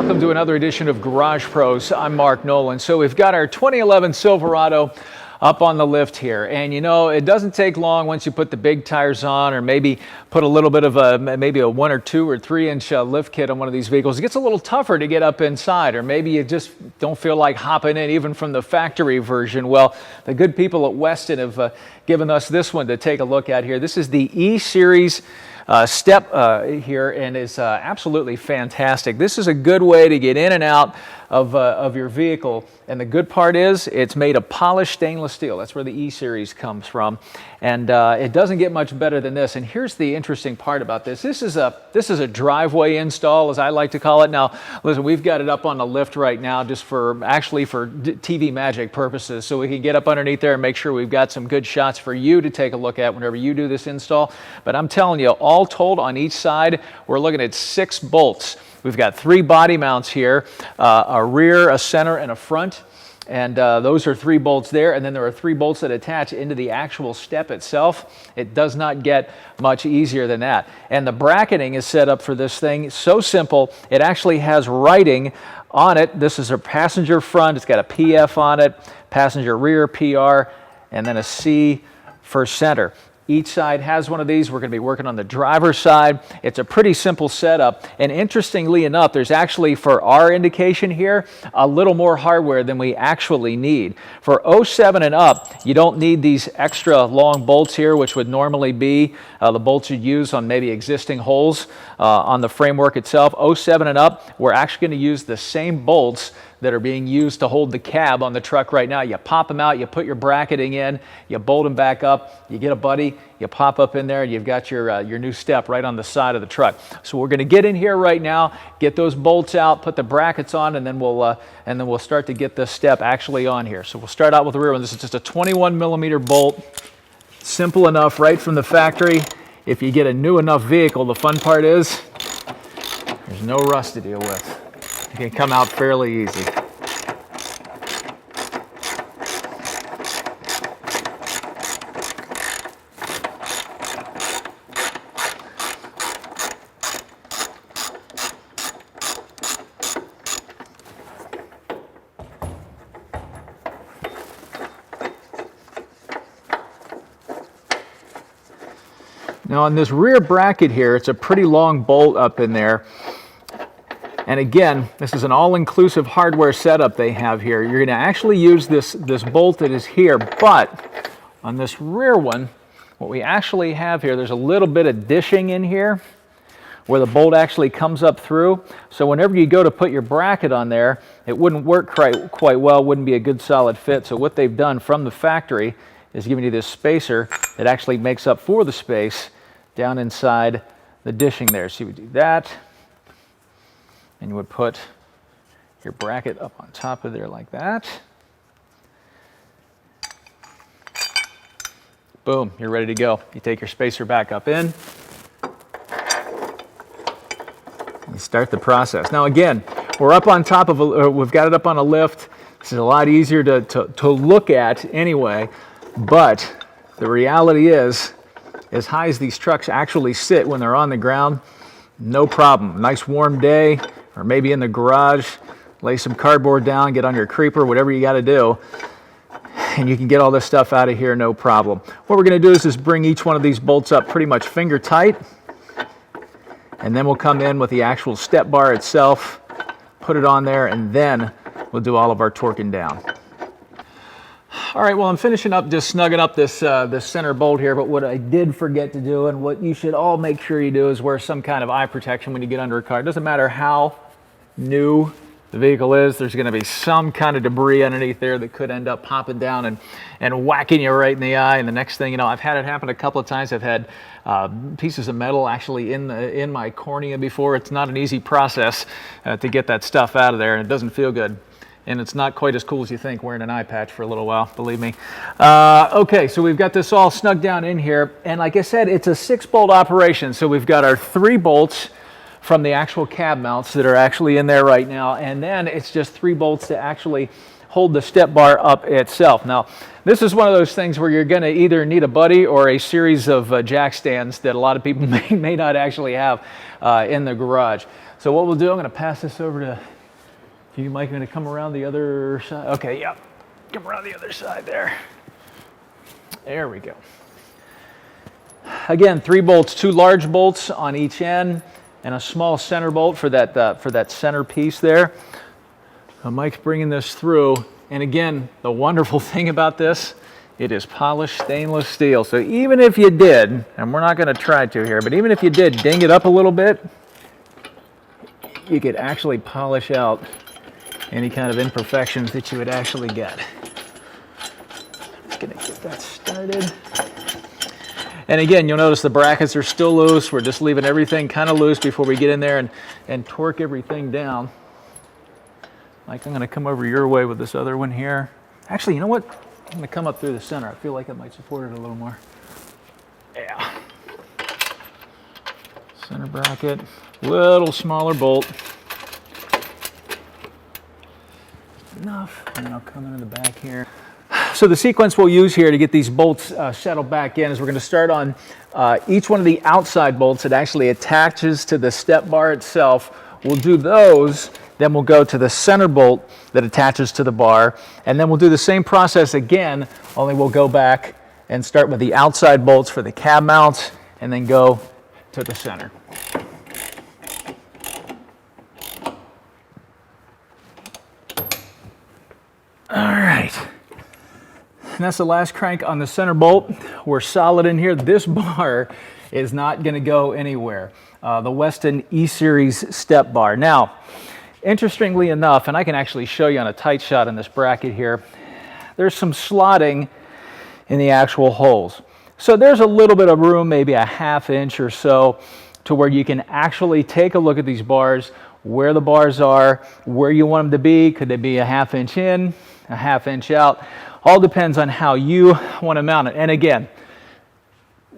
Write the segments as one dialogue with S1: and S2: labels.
S1: welcome to another edition of Garage Pros. I'm Mark Nolan. So we've got our 2011 Silverado up on the lift here, and you know, it doesn't take long once you put the big tires on, or maybe put a little bit of maybe a 1 or 2 or 3 inch lift kit on one of these vehicles. It gets a little tougher to get up inside, or maybe you just don't feel like hopping in even from the factory version. Well, the good people at Westin have given us this one to take a look at here. This is the E-Series step here, and is absolutely fantastic. This is a good way to get in and out of your vehicle, and the good part is it's made of polished stainless steel. That's where the E-Series comes from, and it doesn't get much better than this. And here's the interesting part about this. This is a driveway install, as I like to call it. Now listen, we've got it up on the lift right now just for TV magic purposes, so we can get up underneath there and make sure we've got some good shots for you to take a look at whenever you do this install. But I'm telling you, all told, on each side we're looking at 6 bolts. We've got 3 body mounts here, a rear, a center, and a front. And those are 3 bolts there, and then there are 3 bolts that attach into the actual step itself. It does not get much easier than that. And the bracketing is set up for this thing so simple, it actually has writing on it. This is a passenger front, it's got a PF on it, passenger rear, PR, and then a C for center. Each side has one of these. We're going to be working on the driver's side. It's a pretty simple setup, and interestingly enough, there's actually, for our indication here, a little more hardware than we actually need. For 07 and up, you don't need these extra long bolts here, which would normally be the bolts you'd use on maybe existing holes on the framework itself. 07 and up, we're actually going to use the same bolts that are being used to hold the cab on the truck right now. You pop them out, you put your bracketing in, you bolt them back up, you get a buddy, you pop up in there, and you've got your new step right on the side of the truck. So we're going to get in here right now, get those bolts out, put the brackets on, and then we'll start to get this step actually on here. So we'll start out with the rear one. This is just a 21 millimeter bolt, simple enough right from the factory. If you get a new enough vehicle, the fun part is there's no rust to deal with. It can come out fairly easy. Now on this rear bracket here, it's a pretty long bolt up in there. And again, this is an all-inclusive hardware setup they have here. You're going to actually use this bolt that is here, but on this rear one, what we actually have here, there's a little bit of dishing in here where the bolt actually comes up through. So whenever you go to put your bracket on there, it wouldn't work quite well, wouldn't be a good solid fit. So what they've done from the factory is giving you this spacer that actually makes up for the space down inside the dishing there. So you would do that, and you would put your bracket up on top of there like that. Boom, you're ready to go. You take your spacer back up in, and you start the process. Now again, we're up on top of we've got it up on a lift. This is a lot easier to look at anyway, but the reality is, as high as these trucks actually sit when they're on the ground, no problem. Nice warm day, or maybe in the garage, lay some cardboard down, get on your creeper, whatever you got to do, and you can get all this stuff out of here no problem. What we're going to do is just bring each one of these bolts up pretty much finger tight, and then we'll come in with the actual step bar itself, put it on there, and then we'll do all of our torquing down. All right, well, I'm finishing up just snugging up this center bolt here, but what I did forget to do, and what you should all make sure you do, is wear some kind of eye protection when you get under a car. It doesn't matter how new the vehicle is, there's going to be some kind of debris underneath there that could end up popping down and whacking you right in the eye, and the next thing you know, I've had it happen a couple of times. I've had pieces of metal actually in my cornea before. It's not an easy process to get that stuff out of there, and it doesn't feel good. And it's not quite as cool as you think wearing an eye patch for a little while, believe me. Okay, so we've got this all snug down in here, and like I said, it's a 6-bolt operation. So we've got our 3 bolts from the actual cab mounts that are actually in there right now, and then it's just 3 bolts to actually hold the step bar up itself. Now, this is one of those things where you're going to either need a buddy or a series of jack stands that a lot of people may not actually have in the garage. So what we'll do, I'm going to pass this over to you, Mike. I'm going to come around the other side. Okay, yeah, come around the other side there. There we go. Again, 3 bolts, 2 large bolts on each end, and a small center bolt for that center piece there. Mike's bringing this through, and again, the wonderful thing about this, it is polished stainless steel. So even if you did, and we're not going to try to here, but even if you did ding it up a little bit, you could actually polish out any kind of imperfections that you would actually get. I'm just going to get that started. And again, you'll notice the brackets are still loose. We're just leaving everything kind of loose before we get in there and torque everything down. Like, I'm going to come over your way with this other one here. Actually, you know what? I'm going to come up through the center. I feel like it might support it a little more. Yeah. Center bracket, little smaller bolt. Enough. And then I'll come into the back here. So the sequence we'll use here to get these bolts settled back in is we're going to start on each one of the outside bolts that actually attaches to the step bar itself. We'll do those, then we'll go to the center bolt that attaches to the bar, and then we'll do the same process again, only we'll go back and start with the outside bolts for the cab mounts, and then go to the center. All right. And that's the last crank on the center bolt. We're solid in here. This bar is not going to go anywhere. The Westin E-Series step bar. Now, interestingly enough, and I can actually show you on a tight shot in this bracket here, there's some slotting in the actual holes. So there's a little bit of room, maybe a ½ inch or so, to where you can actually take a look at these bars, where the bars are, where you want them to be. Could they be a ½ inch in, a ½ inch out? All depends on how you want to mount it. And again,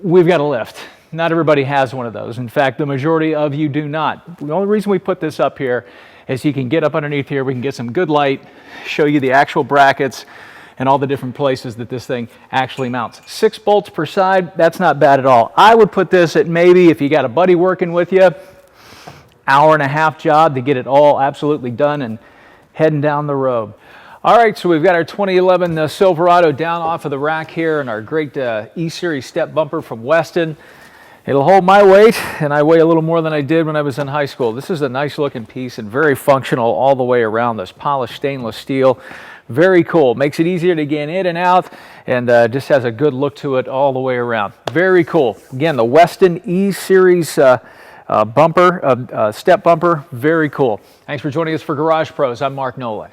S1: we've got a lift. Not everybody has one of those. In fact, the majority of you do not. The only reason we put this up here is you can get up underneath here, we can get some good light, show you the actual brackets and all the different places that this thing actually mounts. 6 bolts per side, that's not bad at all. I would put this at maybe, if you got a buddy working with you, hour-and-a-half job to get it all absolutely done and heading down the road. All right, so we've got our 2011 Silverado down off of the rack here and our great E-Series step bumper from Westin. It'll hold my weight, and I weigh a little more than I did when I was in high school. This is a nice looking piece and very functional all the way around. This polished stainless steel, very cool. Makes it easier to get in and out, and just has a good look to it all the way around. Very cool. Again, the Westin E-Series bumper, step bumper, very cool. Thanks for joining us for Garage Pros. I'm Mark Nolan.